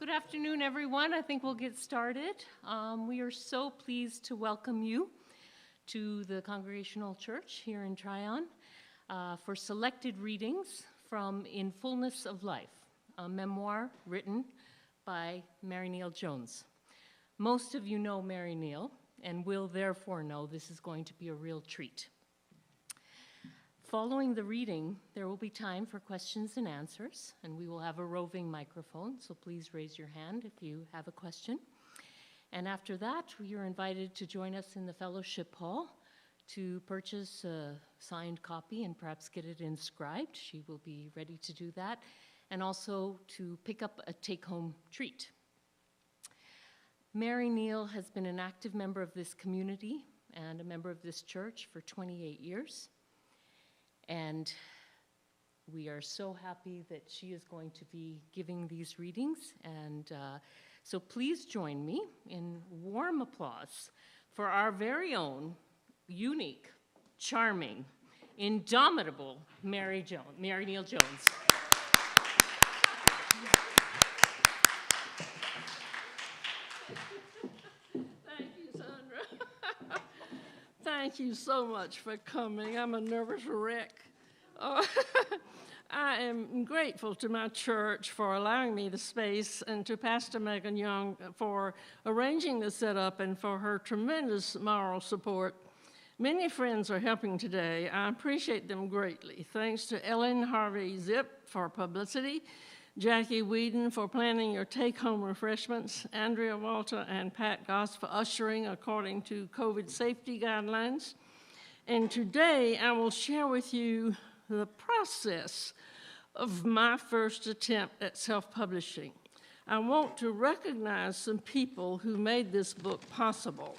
Good afternoon, everyone. I think we'll get started. We are so pleased to welcome you to the Congregational Church here in Tryon for selected readings from In Fullness of Life, a memoir written by Maryneal Jones. Most of you know Maryneal and will therefore know this is going to be a real treat. Following the reading, there will be time for questions and answers, and we will have a roving microphone, so please raise your hand if you have a question. And after that, you're invited to join us in the fellowship hall to purchase a signed copy and perhaps get it inscribed. She will be ready to do that, and also to pick up a take-home treat. Maryneal has been an active member of this community and a member of this church for 28 years. And we are so happy that she is going to be giving these readings. And so please join me in warm applause for our very own, unique, charming, indomitable Maryneal Jones. Thank you, Sandra. Thank you so much for coming. I'm a nervous wreck. I am grateful to my church for allowing me the space and to Pastor Megan Young for arranging the setup and for her tremendous moral support. Many friends are helping today. I appreciate them greatly. Thanks to Ellen Harvey Zip for publicity, Jackie Whedon for planning your take-home refreshments, Andrea Walter and Pat Goss for ushering according to COVID safety guidelines. And today I will share with you the process of my first attempt at self-publishing. I want to recognize some people who made this book possible.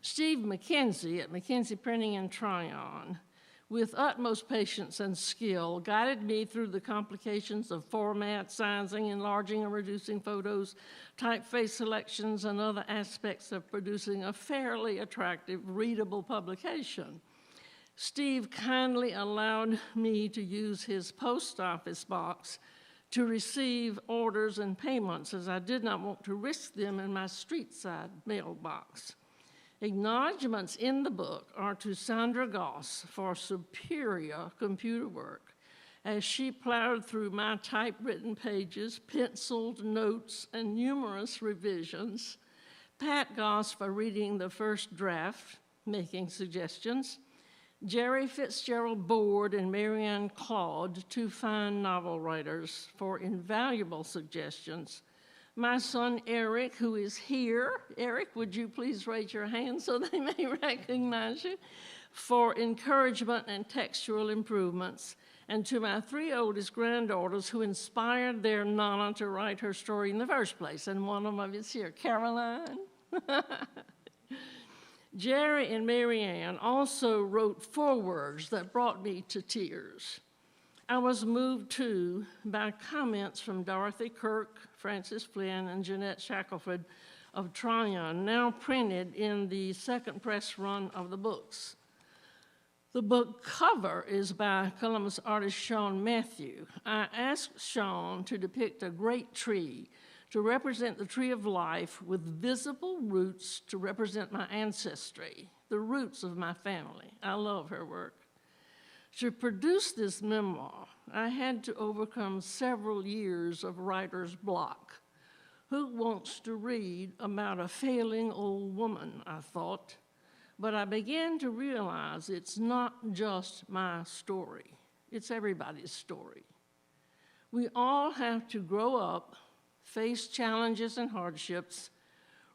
Steve McKenzie at McKenzie Printing in Tryon, with utmost patience and skill, guided me through the complications of format, sizing, enlarging and reducing photos, typeface selections, and other aspects of producing a fairly attractive, readable publication. Steve kindly allowed me to use his post office box to receive orders and payments, as I did not want to risk them in my street-side mailbox. Acknowledgements in the book are to Sandra Goss for superior computer work, as she plowed through my typewritten pages, penciled notes, and numerous revisions. Pat Goss for reading the first draft, making suggestions. Jerry Fitzgerald Board and Marianne Claude, two fine novel writers, for invaluable suggestions. My son Eric, who is here, Eric, would you please raise your hand so they may recognize you, for encouragement and textual improvements. And to my three oldest granddaughters who inspired their Nana to write her story in the first place, and one of them is here, Caroline. Jerry and Marianne also wrote forewords that brought me to tears. I was moved, too, by comments from Dorothy Kirk, Francis Flynn, and Jeanette Shackelford of Tryon, now printed in the second press run of the books. The book cover is by Columbus artist Sean Matthew. I asked Sean to depict a great tree to represent the tree of life with visible roots to represent my ancestry, the roots of my family. I love her work. To produce this memoir, I had to overcome several years of writer's block. Who wants to read about a failing old woman, I thought. But I began to realize it's not just my story. It's everybody's story. We all have to grow up, face challenges and hardships,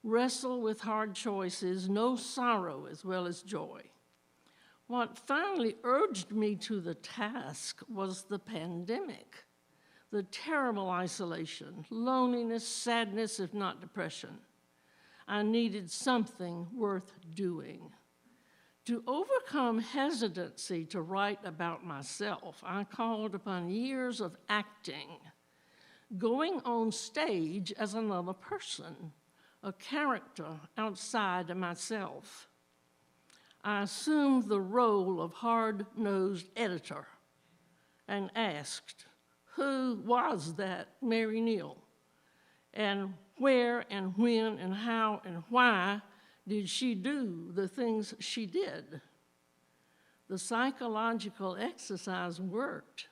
wrestle with hard choices, know sorrow as well as joy. What finally urged me to the task was the pandemic, the terrible isolation, loneliness, sadness, if not depression. I needed something worth doing. To overcome hesitancy to write about myself, I called upon years of acting, going on stage as another person, a character outside of myself. I assumed the role of hard-nosed editor and asked, who was that Maryneal? And where and when and how and why did she do the things she did? The psychological exercise worked.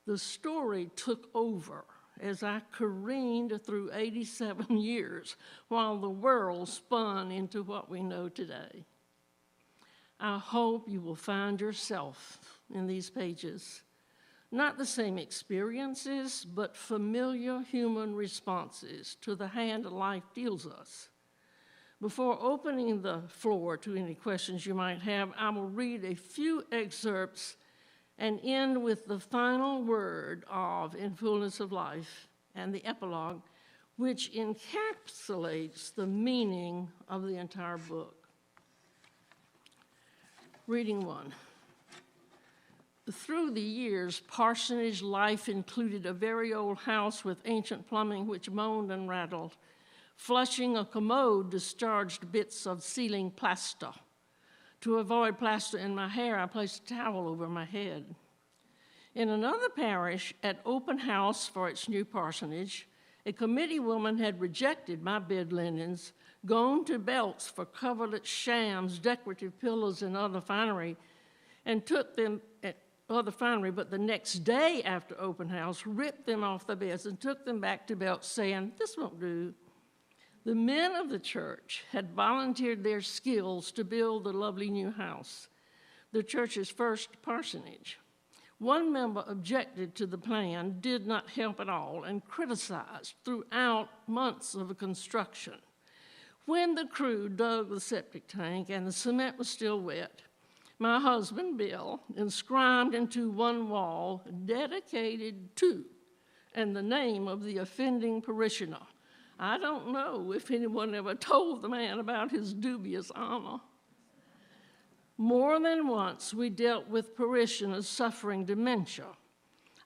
The story took over as I careened through 87 years while the world spun into what we know today. I hope you will find yourself in these pages. Not the same experiences, but familiar human responses to the hand life deals us. Before opening the floor to any questions you might have, I will read a few excerpts and end with the final word of In Fullness of Life and the epilogue, which encapsulates the meaning of the entire book. Reading 1. Through the years, parsonage life included a very old house with ancient plumbing which moaned and rattled. Flushing a commode discharged bits of ceiling plaster. To avoid plaster in my hair, I placed a towel over my head. In another parish, at open house for its new parsonage, a committee woman had rejected my bed linens, gone to belts for coverlet shams, decorative pillows, and other finery, and took them but the next day after open house, ripped them off the beds and took them back to belts, saying, "This won't do." The men of the church had volunteered their skills to build the lovely new house, the church's first parsonage. One member objected to the plan, did not help at all, and criticized throughout months of construction. When the crew dug the septic tank and the cement was still wet, my husband, Bill, inscribed into one wall, "Dedicated to," and the name of the offending parishioner. I don't know if anyone ever told the man about his dubious honor. More than once, we dealt with parishioners suffering dementia.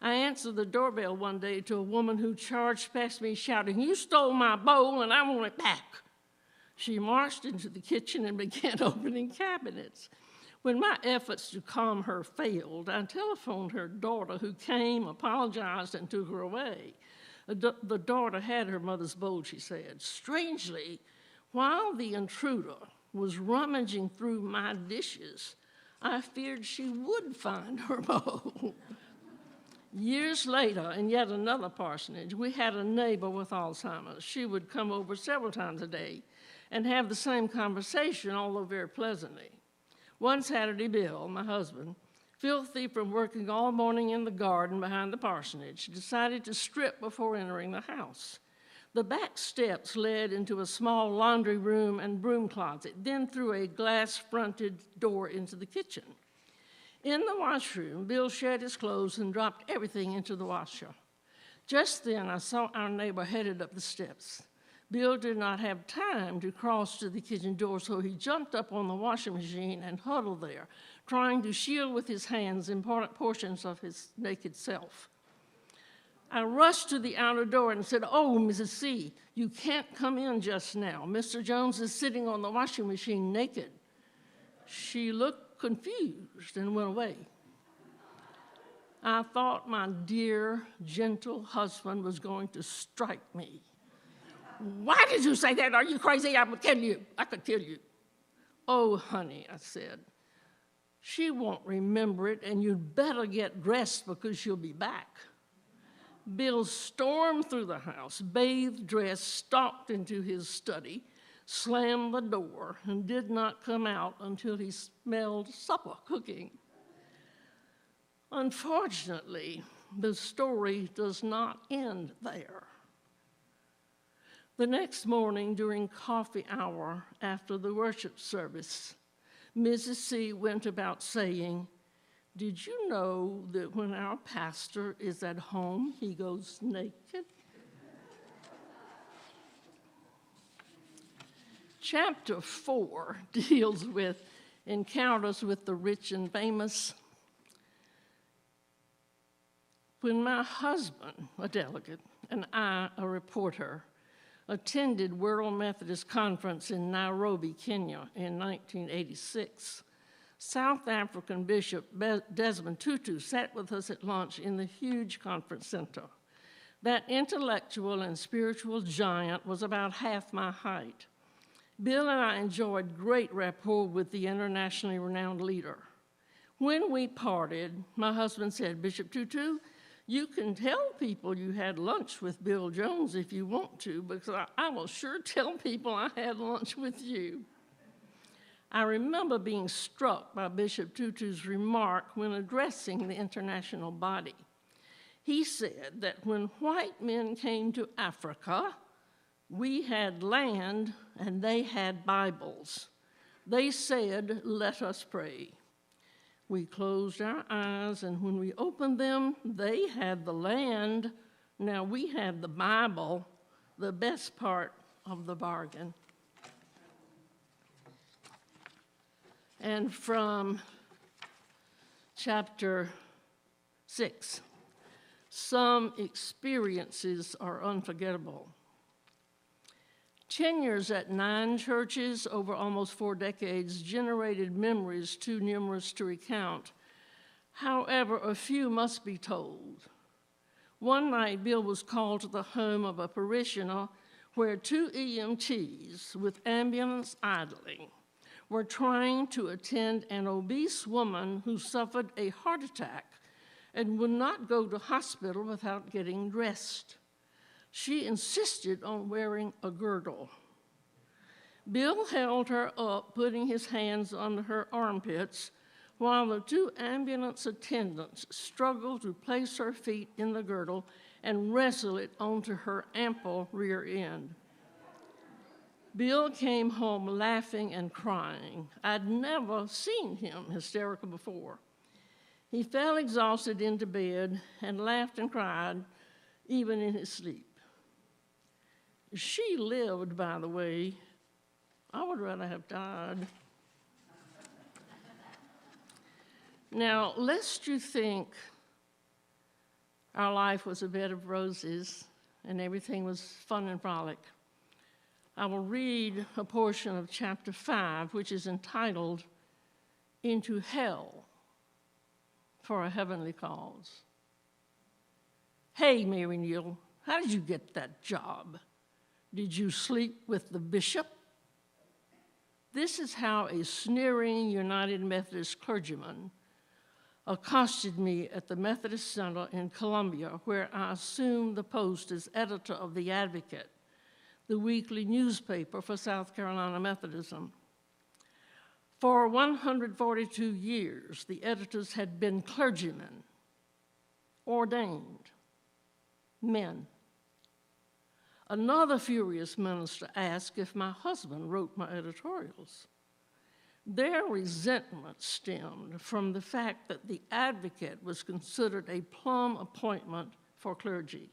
I answered the doorbell one day to a woman who charged past me shouting, "You stole my bowl and I want it back." She marched into the kitchen and began opening cabinets. When my efforts to calm her failed, I telephoned her daughter, who came, apologized, and took her away. The daughter had her mother's bowl, she said. Strangely, while the intruder was rummaging through my dishes, I feared she would find her bowl. Years later, in yet another parsonage, we had a neighbor with Alzheimer's. She would come over several times a day and have the same conversation, although very pleasantly. One Saturday, Bill, my husband, filthy from working all morning in the garden behind the parsonage, decided to strip before entering the house. The back steps led into a small laundry room and broom closet, then through a glass-fronted door into the kitchen. In the washroom, Bill shed his clothes and dropped everything into the washer. Just then, I saw our neighbor headed up the steps. Bill did not have time to cross to the kitchen door, so he jumped up on the washing machine and huddled there, trying to shield with his hands important portions of his naked self. I rushed to the outer door and said, "Oh, Mrs. C., you can't come in just now. Mr. Jones is sitting on the washing machine naked." She looked confused and went away. I thought my dear, gentle husband was going to strike me. "Why did you say that? Are you crazy? I would kill you. I could kill you." "Oh, honey," I said, "she won't remember it, and you'd better get dressed because she'll be back." Bill stormed through the house, bathed, dressed, stalked into his study, slammed the door, and did not come out until he smelled supper cooking. Unfortunately, the story does not end there. The next morning, during coffee hour after the worship service, Mrs. C. went about saying, "Did you know that when our pastor is at home, he goes naked?" Chapter 4 deals with encounters with the rich and famous. When my husband, a delegate, and I, a reporter, attended World Methodist Conference in Nairobi, Kenya in 1986, South African Bishop Desmond Tutu sat with us at lunch in the huge conference center. That intellectual and spiritual giant was about half my height. Bill and I enjoyed great rapport with the internationally renowned leader. When we parted, my husband said, "Bishop Tutu, you can tell people you had lunch with Bill Jones if you want to, because I will sure tell people I had lunch with you." I remember being struck by Bishop Tutu's remark when addressing the international body. He said that when white men came to Africa, we had land and they had Bibles. They said, "Let us pray." We closed our eyes, and when we opened them, they had the land. Now we had the Bible, the best part of the bargain. And from chapter 6, some experiences are unforgettable. 10 years at 9 churches over almost 4 decades generated memories too numerous to recount. However, a few must be told. One night, Bill was called to the home of a parishioner where 2 EMTs with ambulance idling were trying to attend an obese woman who suffered a heart attack and would not go to hospital without getting dressed. She insisted on wearing a girdle. Bill held her up, putting his hands on her armpits, while the 2 ambulance attendants struggled to place her feet in the girdle and wrestle it onto her ample rear end. Bill came home laughing and crying. I'd never seen him hysterical before. He fell exhausted into bed and laughed and cried, even in his sleep. She lived, by the way. I would rather have died. Now, lest you think our life was a bed of roses and everything was fun and frolic, I will read a portion of chapter 5, which is entitled, "Into Hell for a Heavenly Cause." "Hey, Maryneal, how did you get that job? Did you sleep with the bishop?" This is how a sneering United Methodist clergyman accosted me at the Methodist Center in Columbia, where I assumed the post as editor of The Advocate, the weekly newspaper for South Carolina Methodism. For 142 years, the editors had been clergymen, ordained men. Another furious minister asked if my husband wrote my editorials. Their resentment stemmed from the fact that The Advocate was considered a plum appointment for clergy.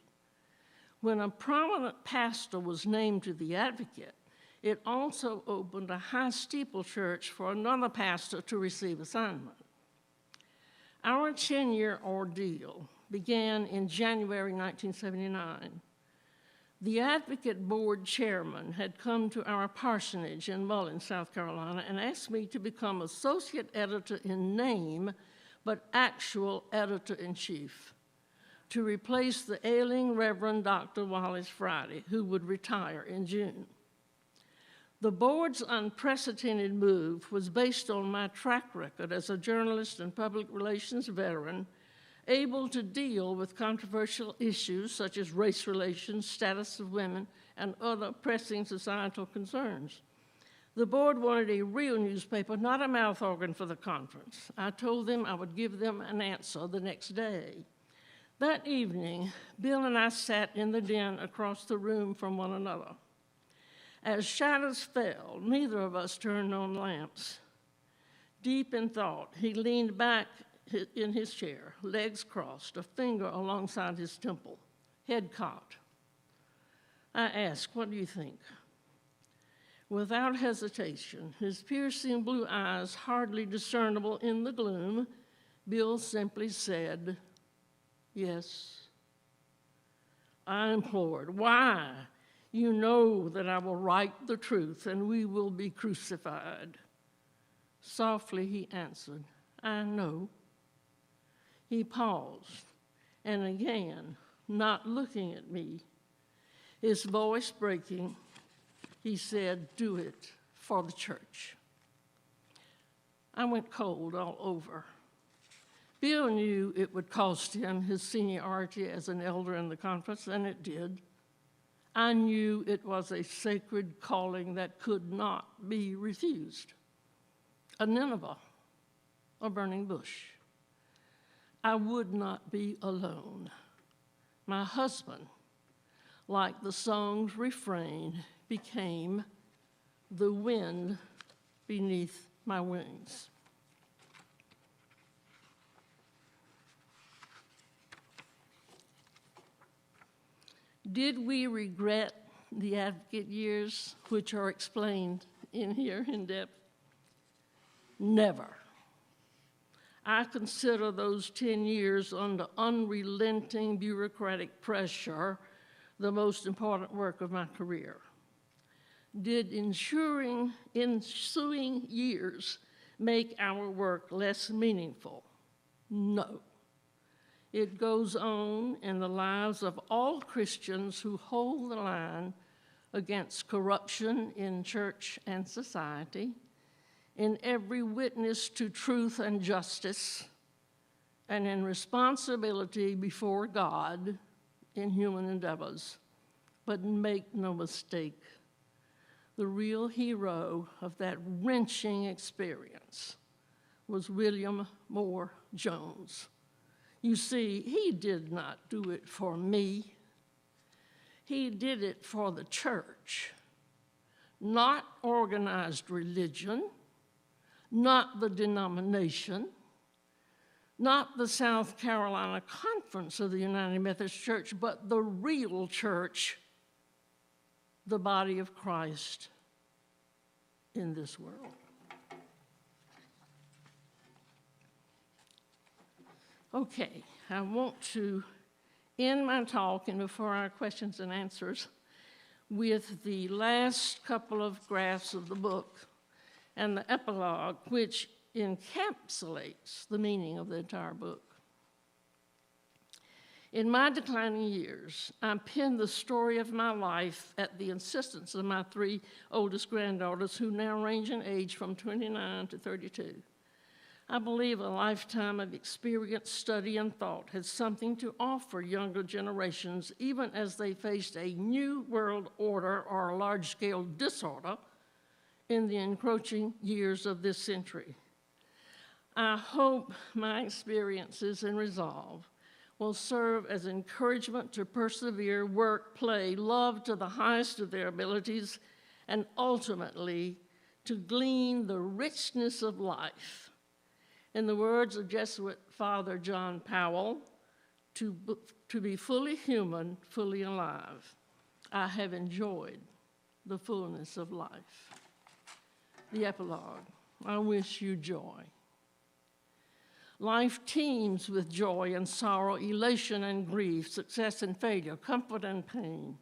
When a prominent pastor was named to The Advocate, it also opened a high steeple church for another pastor to receive assignment. Our 10-year ordeal began in January 1979. The Advocate Board chairman had come to our parsonage in Mullins, South Carolina, and asked me to become associate editor in name, but actual editor-in-chief, to replace the ailing Reverend Dr. Wallace Friday, who would retire in June. The board's unprecedented move was based on my track record as a journalist and public relations veteran, able to deal with controversial issues such as race relations, status of women, and other pressing societal concerns. The board wanted a real newspaper, not a mouth organ for the conference. I told them I would give them an answer the next day. That evening, Bill and I sat in the den across the room from one another. As shadows fell, neither of us turned on lamps. Deep in thought, he leaned back in his chair, legs crossed, a finger alongside his temple, head cocked. I asked, "What do you think?" Without hesitation, his piercing blue eyes hardly discernible in the gloom, Bill simply said, "Yes." I implored, "Why? You know that I will write the truth and we will be crucified." Softly he answered, "I know." He paused, and again, not looking at me, his voice breaking, he said, "Do it for the church." I went cold all over. Bill knew it would cost him his seniority as an elder in the conference, and it did. I knew it was a sacred calling that could not be refused. A Nineveh, a burning bush. I would not be alone. My husband, like the song's refrain, became the wind beneath my wings. Did we regret the advocate years, which are explained in here in depth? Never. I consider those 10 years under unrelenting bureaucratic pressure the most important work of my career. Did ensuing ensuing years make our work less meaningful? No. It goes on in the lives of all Christians who hold the line against corruption in church and society, in every witness to truth and justice, and in responsibility before God in human endeavors. But make no mistake, the real hero of that wrenching experience was William Moore Jones. You see, he did not do it for me. He did it for the church, not organized religion, not the denomination, not the South Carolina Conference of the United Methodist Church, but the real church, the body of Christ in this world. Okay, I want to end my talk, and before our questions and answers, with the last couple of graphs of the book and the epilogue, which encapsulates the meaning of the entire book. In my declining years, I penned the story of my life at the insistence of my 3 oldest granddaughters, who now range in age from 29 to 32. I believe a lifetime of experience, study, and thought has something to offer younger generations, even as they faced a new world order or a large-scale disorder in the encroaching years of this century. I hope my experiences and resolve will serve as encouragement to persevere, work, play, love to the highest of their abilities, and ultimately to glean the richness of life. In the words of Jesuit Father John Powell, to be fully human, fully alive. I have enjoyed the fullness of life. The epilogue, I wish you joy. Life teems with joy and sorrow, elation and grief, success and failure, comfort and pain,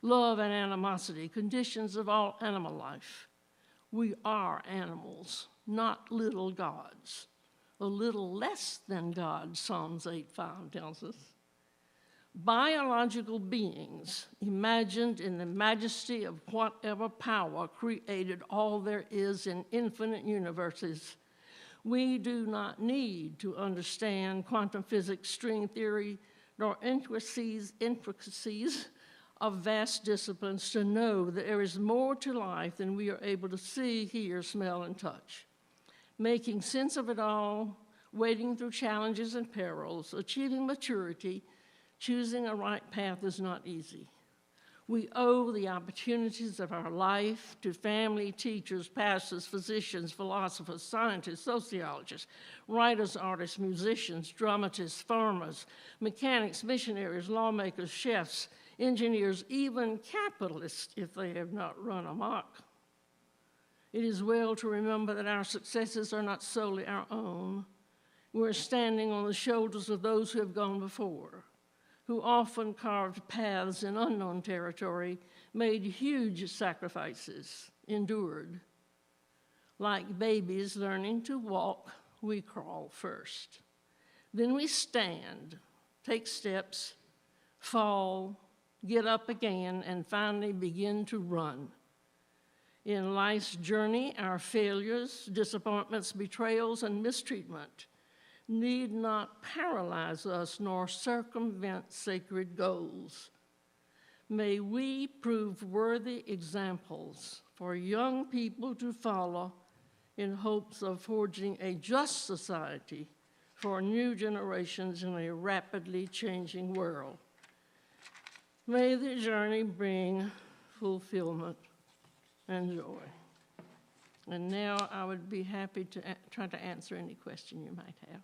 love and animosity, conditions of all animal life. We are animals, not little gods. A little less than God, Psalms 8:5 tells us. Biological beings imagined in the majesty of whatever power created all there is in infinite universes. We do not need to understand quantum physics, string theory, nor intricacies of vast disciplines to know that there is more to life than we are able to see, hear, smell, and touch. Making sense of it all, wading through challenges and perils, achieving maturity, choosing a right path is not easy. We owe the opportunities of our life to family, teachers, pastors, physicians, philosophers, scientists, sociologists, writers, artists, musicians, dramatists, farmers, mechanics, missionaries, lawmakers, chefs, engineers, even capitalists if they have not run amok. It is well to remember that our successes are not solely our own. We're standing on the shoulders of those who have gone before, who often carved paths in unknown territory, made huge sacrifices, endured. Like babies learning to walk, we crawl first. Then we stand, take steps, fall, get up again, and finally begin to run. In life's journey, our failures, disappointments, betrayals, and mistreatment need not paralyze us nor circumvent sacred goals. May we prove worthy examples for young people to follow in hopes of forging a just society for new generations in a rapidly changing world. May the journey bring fulfillment and joy. And now I would be happy to try to answer any question you might have.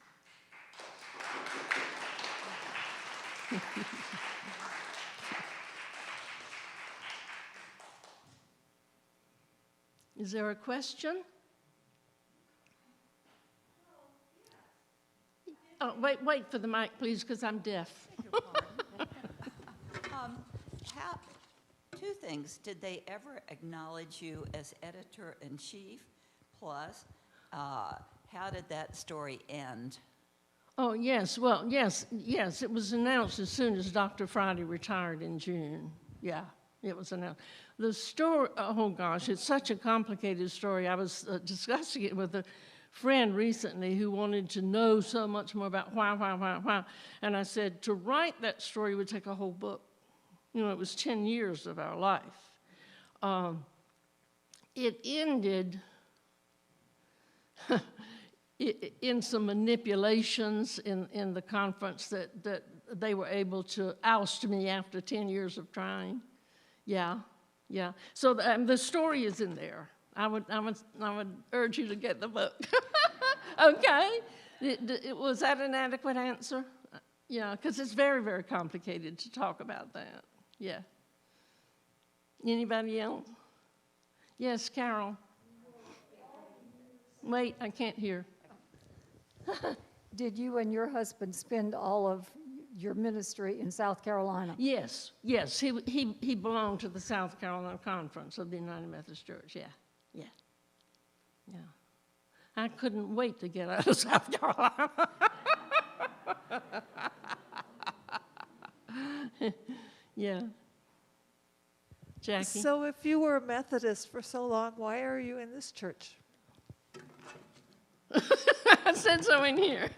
Is there a question? Oh, wait for the mic, please, because I'm deaf. Two things. Did they ever acknowledge you as editor-in-chief? Plus, how did that story end? Oh, yes. Well, yes. It was announced as soon as Dr. Friday retired in June. Yeah, it was announced. The story, oh gosh, it's such a complicated story. I was discussing it with a friend recently who wanted to know so much more about why. And I said, to write that story would take a whole book. You know, it was 10 years of our life. It ended in some manipulations in the conference that they were able to oust me after 10 years of trying. Yeah. So the story is in there. I would urge you to get the book. Okay? Was that an adequate answer? Yeah, because it's very, very complicated to talk about that. Yeah. Anybody else? Yes, Carol. Wait, I can't hear. Did you and your husband spend all of your ministry in South Carolina? Yes. He belonged to the South Carolina Conference of the United Methodist Church. Yeah. I couldn't wait to get out of South Carolina. Yeah. Jackie? So if you were a Methodist for so long, why are you in this church? I said so in here.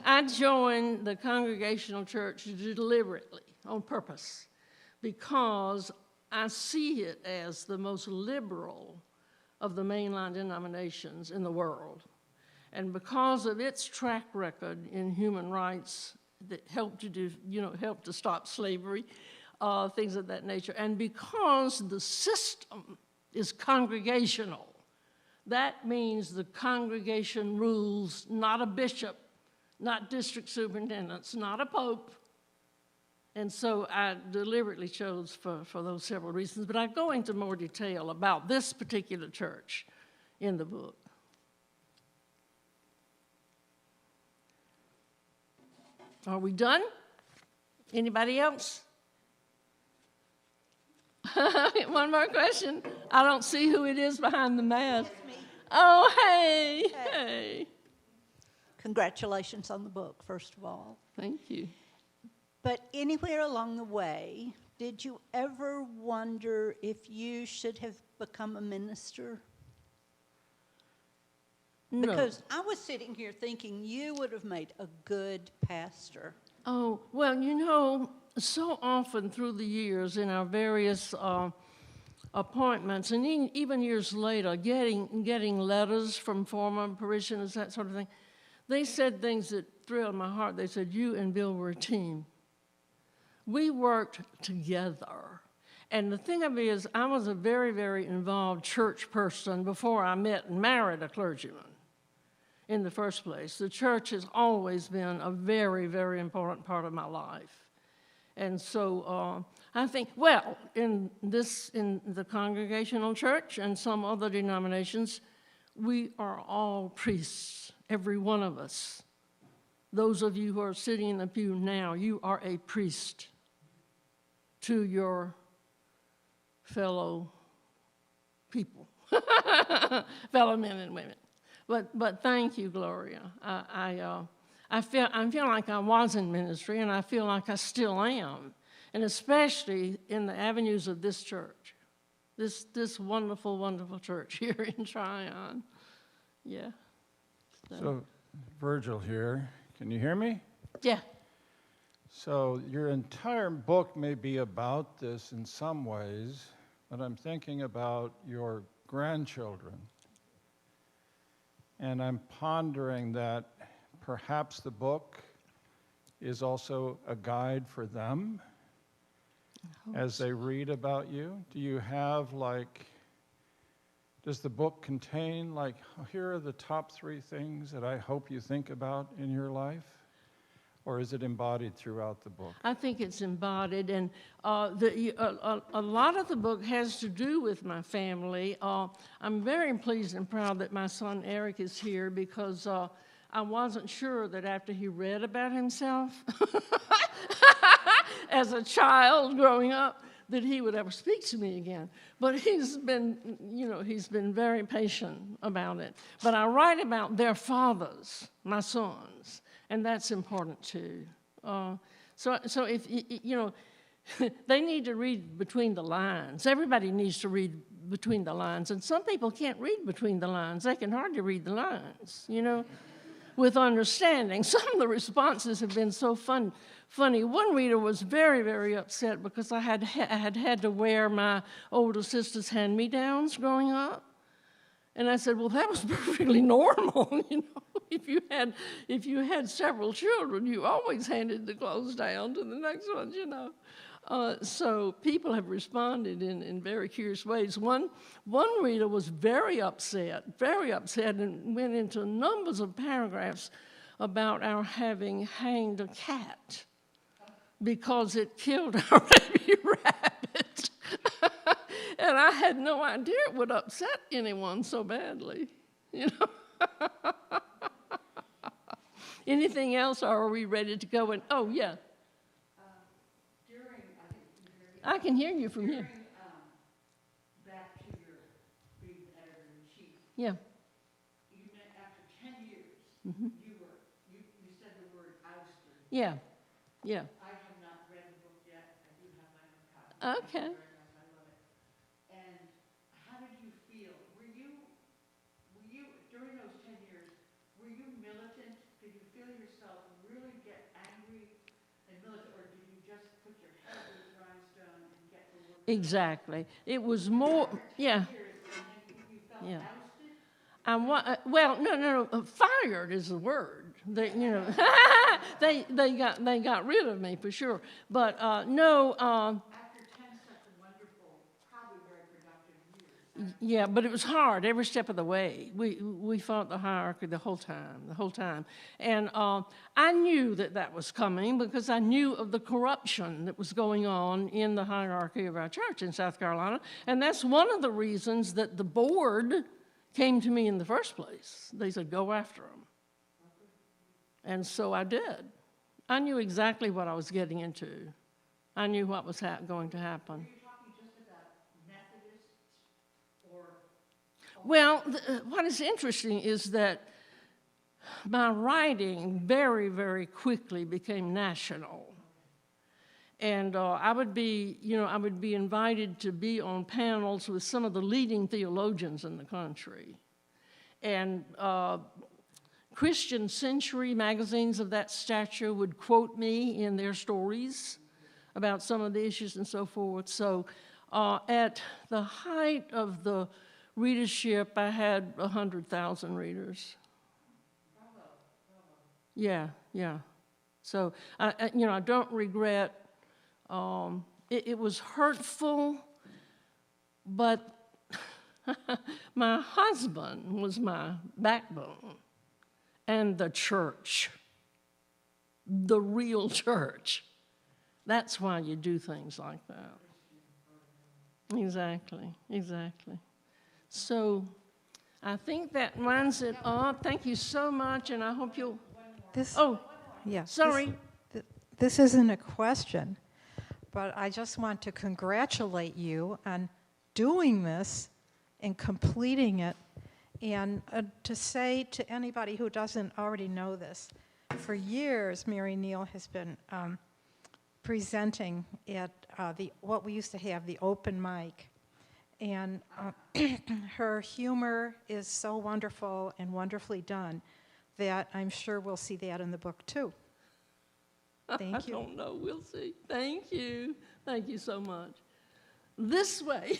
I joined the Congregational church deliberately, on purpose, because I see it as the most liberal of the mainline denominations in the world. And because of its track record in human rights that helped to stop slavery, things of that nature, and because the system is congregational, that means the congregation rules, not a bishop, not district superintendents, not a pope. And so I deliberately chose for those several reasons, but I go into more detail about this particular church in the book. Are we done? Anybody else? One more question. I don't see who it is behind the mask. It's me. Oh, hey. Congratulations on the book, first of all. Thank you. But anywhere along the way, did you ever wonder if you should have become a minister? No. Because I was sitting here thinking you would have made a good pastor. Oh, well, so often through the years in our various appointments, and even years later, getting letters from former parishioners, that sort of thing, they said things that thrilled my heart. They said, you and Bill were a team. We worked together. And the thing of it is, I was a very, very involved church person before I met and married a clergyman in the first place. The church has always been a very, very important part of my life. And so I think, well, in the Congregational church and some other denominations, we are all priests, every one of us. Those of you who are sitting in the pew now, you are a priest to your fellow people, fellow men and women. But thank you, Gloria. I feel like I was in ministry, and I feel like I still am. and especially in the avenues of this church, this wonderful, wonderful church here in Tryon. Yeah. So, Virgil here. Can you hear me? Yeah. So, your entire book may be about this in some ways, but I'm thinking about your grandchildren. And I'm pondering that perhaps the book is also a guide for them as they read about you. Do you have, like, does the book contain, like, here are the top 3 things that I hope you think about in your life? Or is it embodied throughout the book? I think it's embodied, and a lot of the book has to do with my family. I'm very pleased and proud that my son Eric is here, because I wasn't sure that after he read about himself as a child growing up, that he would ever speak to me again. But he's been very patient about it. But I write about their fathers, my sons, and that's important too. So if they need to read between the lines. Everybody needs to read between the lines, and some people can't read between the lines. They can hardly read the lines, with understanding. Some of the responses have been so funny. One reader was very, very upset because I had to wear my older sister's hand-me-downs growing up. And I said, well, that was perfectly normal, If you had several children, you always handed the clothes down to the next one, So people have responded in very curious ways. One reader was very upset, and went into numbers of paragraphs about our having hanged a cat because it killed our baby rabbit. And I had no idea it would upset anyone so badly, Anything else, or are we ready to go? Oh, yeah. I can hear you from here. Back to your being the editor-in-chief. Yeah. You meant after 10 years, you said the word ousted. Yeah. Yeah. I have not read the book yet. I do have my own copy. Okay. I love it. And how did you feel? Were you during those 10 years, were you militant? Did you feel yourself really get angry and militant, or did you just put your head to the grindstone and get the work done? Exactly. It was more, yeah. You felt Yeah. ousted? Well, no. Fired is the word. They, they got rid of me for sure. But no. After 10 such wonderful, probably very productive years. Yeah, but it was hard every step of the way. We fought the hierarchy the whole time. And I knew that was coming because I knew of the corruption that was going on in the hierarchy of our church in South Carolina. And that's one of the reasons that the board came to me in the first place. They said, go after them. And so I did. I knew exactly what I was getting into. I knew what was going to happen. Are you talking just about Methodists or? Well, what is interesting is that my writing very, very quickly became national. And I would be invited to be on panels with some of the leading theologians in the country. And Christian Century magazines of that stature would quote me in their stories about some of the issues and so forth. So at the height of the readership, I had 100,000 readers. Yeah. So I don't regret. It was hurtful, but my husband was my backbone, and the church, the real church. That's why you do things like that. Exactly. So I think that winds it up. Thank you so much, and I hope you'll... Yeah. Sorry. This isn't a question, but I just want to congratulate you on doing this and completing it, and to say to anybody who doesn't already know this, for years Maryneal has been presenting at what we used to have, the open mic. And her humor is so wonderful and wonderfully done that I'm sure we'll see that in the book too. Thank you. I don't know. We'll see. Thank you. Thank you so much. This way.